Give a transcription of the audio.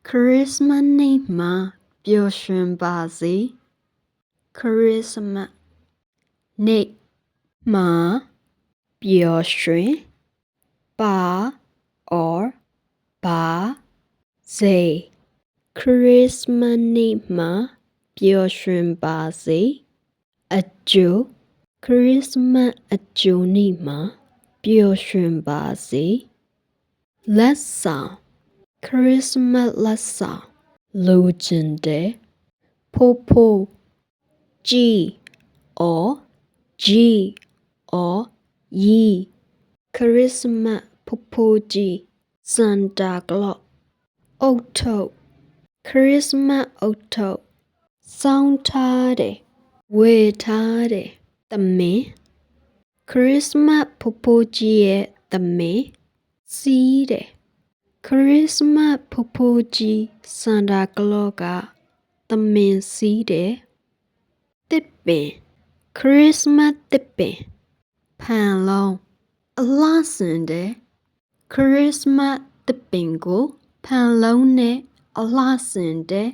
Christmas နေ့မှာပျော်ရွှင်ပါစေ Christmas နေ့မှာပျော်ရွှင်ပါ or ပါစေ Christmas နေ့မှာပျော်ရွှင်ပါစေအကျိုး Christmas အကျိုးနေ့မှာပျော်ရွှင်ပါစေလက်ဆောင် Christmas လက်ဆောင်လိုချင်တယ်ဖိုးဖိုးကြီး or ကြီး or ရီး Christmas ဖိုးဖိုးကြီး Santa Claus အုတ်ထုပ် Christmas အုတ်ထုပ်စောင်းထားတယ်ဝယ်ထားတယ်သမင် Christmas ဖိုးဖိုးကြီးရဲ့သမင်စီးတယ် Christmas ဖိုးဖိုးကြီး Santa Claus ကသမင်စီးတယ်တစ်ပင် Christmas တစ်ပင်ဖန်လုံးအလှဆင်တယ် Christmas တစ်ပင်ကိုဖန်လုံးနဲ့အလှဆင်တယ်